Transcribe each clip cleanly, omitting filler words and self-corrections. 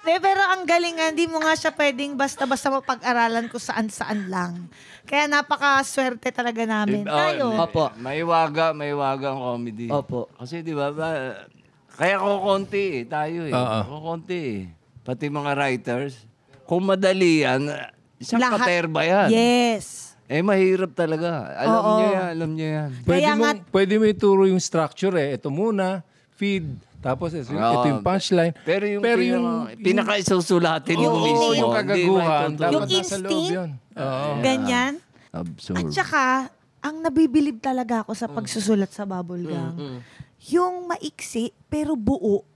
Pero ang galing nga, hindi mo nga siya pwedeng basta-basta mapag-aralan kung saan-saan lang. Kaya napaka-swerte talaga namin. Tayo. Opo. May waga ang comedy. Opo. Kasi di ba, kaya kukunti tayo kukunti Pati mga writers. Kung madali yan, isang katerba yan. Yes. Mahirap talaga. Alam niyo yan. Pwede mo ituro yung structure Ito muna, feed, tapos ito yung punchline. Pero yung pinaka-isusulatin mo mismo. Yung kagaguhan, dapat yung nasa loob yun. Ganyan. Absurd. At saka, ang nabibilib talaga ako sa pagsusulat sa Bubble Gang, yung maiksi pero buo.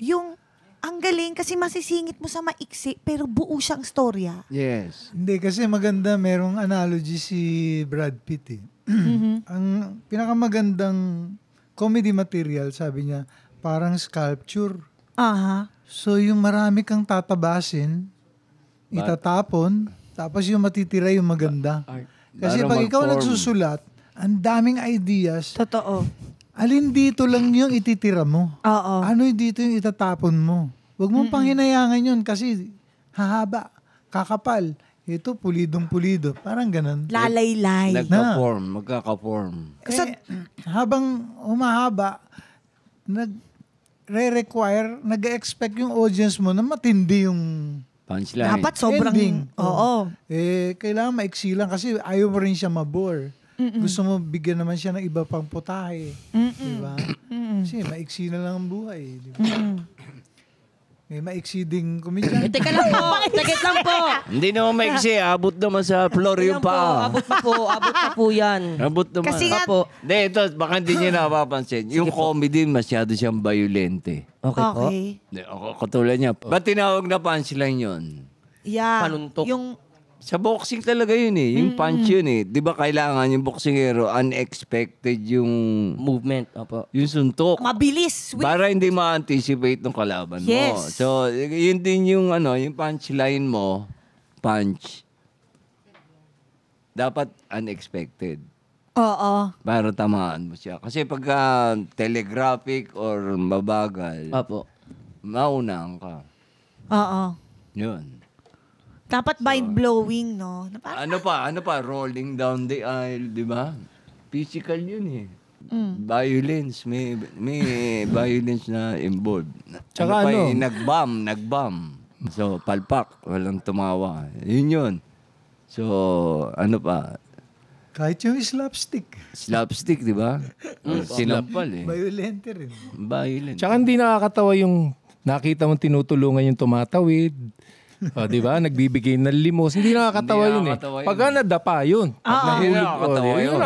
Yung ang galing kasi masisingit mo sa maiksi pero buo siyang storya. Yes. Hindi, kasi maganda, merong analogy si Brad Pitt Ang pinakamagandang comedy material, sabi niya, parang sculpture. Aha. So yung marami kang tatabasin, itatapon, tapos yung matitira yung maganda. Kasi pag ikaw nagsusulat, ang daming ideas. Totoo. Alin dito lang yung ititira mo? Oo. Ano dito yung itatapon mo? Huwag mong panghinayangan yun kasi hahaba, kakapal. Ito, pulidong-pulido. Parang ganun. Lalaylay. Magkaka-form. Habang humahaba, nag-re-require, nag-expect yung audience mo na matindi yung punchline. Dapat sobrang ending. Oo. Kailangan maiksi lang kasi ayaw mo rin siya mabore. Gusto mo bigyan naman siya ng iba pang putahe. Diba? Kasi maiksi na lang ang buhay. Diba? May maiksi ding komedyan. Teka lang po. Teka lang po. Hindi naman maiksi. Abot naman sa floor yung paa. Abot pa po yan. Abot naman. Kasi nga, Hindi, ito, baka hindi niyo napapansin. Yung comedy, masyado siyang violente. Okay po. Katulad niya. Ba't tinawag na punchline yun? Yeah. Panuntok. Yung Sa boxing talaga yun Yung punch yun Di ba kailangan yung boxingero, unexpected yung Movement. Opo. yung suntok. mabilis. Swift. Para hindi ma-anticipate ng kalaban mo. Yes. So, yun din yung yung punchline mo, punch. Dapat unexpected. Oo. Para tamaan mo siya. Kasi pagka telegraphic or mabagal, Opo. maunang ka. Oo. Yun. Dapat mind-blowing, no? Ano pa? Rolling down the aisle, di ba? Physical yun Violence. May violence na involved. Tsaka Nag-bomb. So, palpak. Walang tumawa. Yun. So, ano pa? Kahit yung slapstick. Slapstick, di ba? Sinampal Violente rin. Violent. Tsaka hindi nakakatawa yung nakita mong tinutulungan yung tumatawid. Di ba? Nagbibigay ng limos. Hindi nakakatawa yun Pagka nadapa yun. Hindi nakakatawa yun.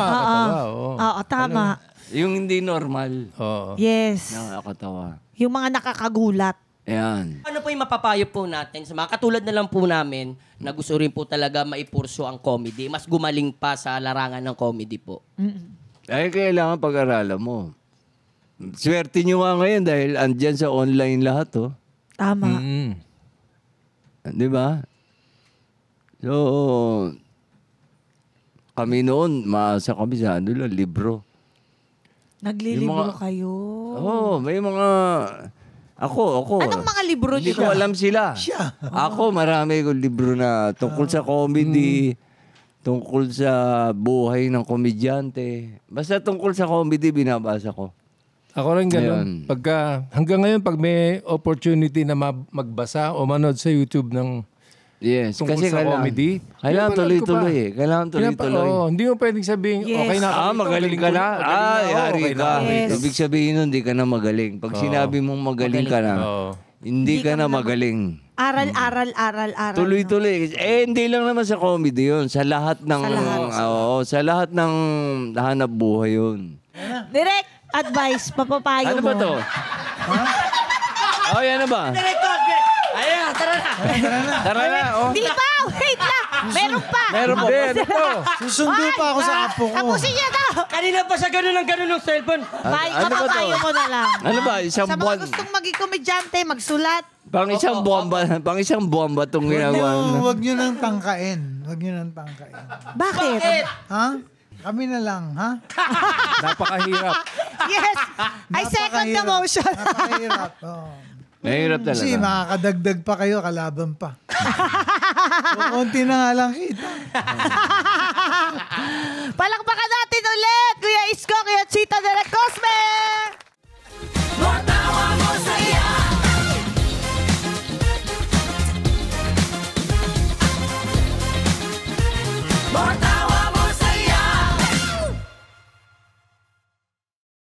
Oo, tama. Yung hindi normal. Yes. Nakakatawa. Yung mga nakakagulat. Ayan. Ano po yung mapapayo po natin sa mga katulad na lang po namin na gusto rin po talaga maipurso ang comedy. Mas gumaling pa sa larangan ng comedy po. Ay, kailangan pag-aralan mo. Swerte nyo nga ngayon dahil andyan sa online lahat, Tama. Di ba? So, kami noon, maasa kami sa libro. Naglilibro kayo. May mga... Ako. Anong mga libro Hindi niyo? ko alam sila. Ako, marami kong libro na tungkol sa comedy, tungkol sa buhay ng komedyante. Basta tungkol sa comedy, binabasa ko. Ako rin ganun. Hanggang ngayon, pag may opportunity na magbasa o manood sa YouTube ng tungkol kasi sa comedy, kailangan tuloy-tuloy Kailangan tuloy-tuloy. Hindi mo pwedeng sabihin, okay na. Magaling ka na. Yari ka. Yes. Ibig sabihin nun, hindi ka na magaling. Pag sinabi mong magaling ka na, hindi ka na magaling. Aral. Tuloy-tuloy. Hindi lang naman sa comedy yun. Sa lahat ng... Sa lahat ng hanap buhay yun. Direct advice, papapayo Ano mo. ba to? Yan na ba? Ayan, tara na. Tara na. Di ba? Wait lang. Meron pa. Meron pa. Susundo pa ako sa apo ko. Tapusin niya daw. Kanina pa siya ganun ng cellphone. Papapayo mo na lang. Ano ba? Isang Sa mga buwan? gustong maging komedyante, magsulat. Pang isang buwan ba itong ginagawa? Huwag nyo nang tangkain. Bakit? Ha? Kami na lang, ha? Napakahirap. Yes. I second the motion. Napakahirap. Mahirap talaga. Kasi makakadagdag pa kayo, kalaban pa. Konti na nga lang kita. Palakpakan natin ulit, Kuya Isko, Kuya Chita